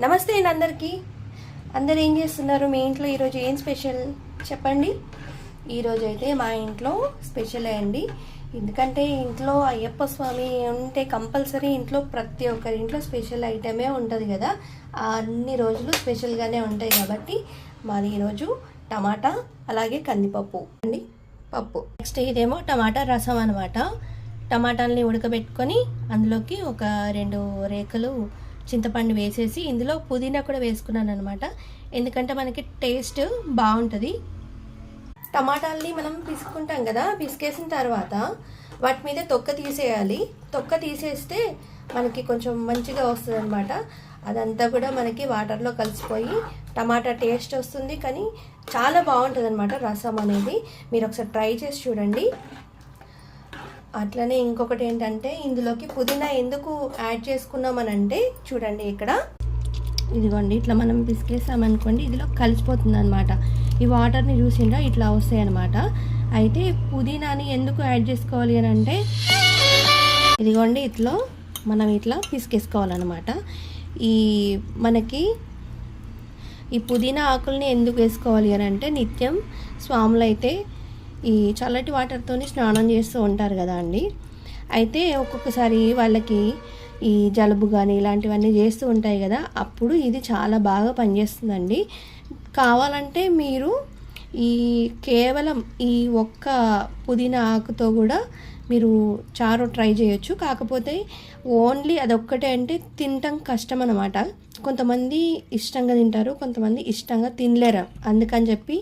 నమస్తే అండి అందరికీ. అందరు ఏం చేస్తున్నారు? మీ ఇంట్లో ఈరోజు ఏం స్పెషల్ చెప్పండి. ఈరోజు అయితే మా ఇంట్లో స్పెషల్ అండి. ఎందుకంటే ఇంట్లో అయ్యప్ప స్వామి ఉంటే కంపల్సరీ ఇంట్లో ప్రతి ఒక్కరి ఇంట్లో స్పెషల్ ఐటమే ఉంటుంది కదా. అన్ని రోజులు స్పెషల్గానే ఉంటాయి కాబట్టి మాది ఈరోజు టమాటా అలాగే కందిపప్పు అండి. పప్పు నెక్స్ట్ ఇదేమో టమాటా రసం అనమాట. టమాటాలని ఉడకబెట్టుకొని అందులోకి ఒక 2 రేకులు చింతపండు వేసేసి ఇందులో పుదీనా కూడా వేసుకున్నాను అనమాట. ఎందుకంటే మనకి టేస్ట్ బాగుంటుంది. టమాటాలని మనం పిసుకుంటాం కదా, పిసికేసిన తర్వాత వాటి మీద తొక్క తీసేయాలి. తొక్క తీసేస్తే మనకి కొంచెం మంచిగా వస్తుంది అనమాట. అదంతా కూడా మనకి వాటర్లో కలిసిపోయి టమాటా టేస్ట్ వస్తుంది. కానీ చాలా బాగుంటుంది అనమాట రసం అనేది. మీరు ఒకసారి ట్రై చేసి చూడండి. అట్లనే ఇంకొకటి ఏంటంటే ఇందులోకి పుదీనా ఎందుకు యాడ్ చేసుకున్నామనంటే చూడండి, ఇక్కడ ఇదిగోండి ఇట్లా మనం పిసికేసామనుకోండి ఇందులో కలిసిపోతుంది అనమాట. ఈ వాటర్ని చూసిండ్రా ఇట్లా వస్తాయి అనమాట. అయితే పుదీనాని ఎందుకు యాడ్ చేసుకోవాలి అని అంటే ఇదిగోండి ఇట్లా మనం ఇట్లా పిసికేసుకోవాలన్నమాట. మనకి ఈ పుదీనా ఆకుల్ని ఎందుకు వేసుకోవాలి అని అంటే నిత్యం స్వాములు అయితే ఈ చల్లటి వాటర్తోని స్నానం చేస్తూ ఉంటారు కదా అండి. అయితే ఒక్కొక్కసారి వాళ్ళకి ఈ జలుబు కానీ ఇలాంటివన్నీ చేస్తూ ఉంటాయి కదా, అప్పుడు ఇది చాలా బాగా పనిచేస్తుందండి. కావాలంటే మీరు కేవలం ఈ ఒక్క పుదీనా ఆకుతో కూడా మీరు చారు ట్రై చేయొచ్చు. కాకపోతే ఓన్లీ అదొక్కటే అంటే తినటం కష్టం అన్నమాట. కొంతమంది ఇష్టంగా తింటారు, కొంతమంది ఇష్టంగా తినలేరు. అందుకని చెప్పి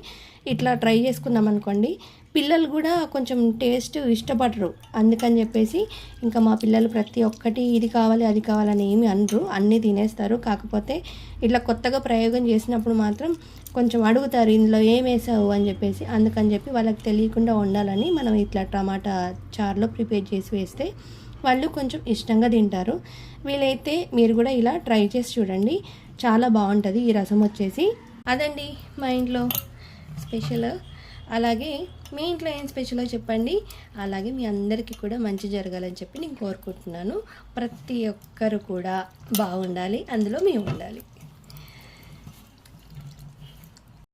ఇట్లా ట్రై చేసుకున్నాం అనుకోండి, పిల్లలు కూడా కొంచెం టేస్ట్ ఇష్టపడరు. అందుకని చెప్పేసి ఇంకా మా పిల్లలు ప్రతి ఒక్కటి ఇది కావాలి అది కావాలని ఏమి అనరు, అన్నీ తినేస్తారు. కాకపోతే ఇట్లా కొత్తగా ప్రయోగం చేసినప్పుడు మాత్రం కొంచెం అడుగుతారు ఇందులో ఏం వేసావు అని చెప్పేసి. అందుకని చెప్పి వాళ్ళకి తెలియకుండా ఉండాలని మనం ఇట్లా టమాటా చారులో ప్రిపేర్ చేసి వేస్తే వాళ్ళు కొంచెం ఇష్టంగా తింటారు. వీలైతే మీరు కూడా ఇలా ట్రై చేసి చూడండి, చాలా బాగుంటుంది ఈ రసం వచ్చేసి. అదండి మా ఇంట్లో స్పెషల్. అలాగే మీ ఇంట్లో ఏం స్పెషలో చెప్పండి. అలాగే మీ అందరికీ కూడా మంచి జరగాలని చెప్పి నేను కోరుకుంటున్నాను. ప్రతి ఒక్కరు కూడా బాగుండాలి, అందులో మేము ఉండాలి.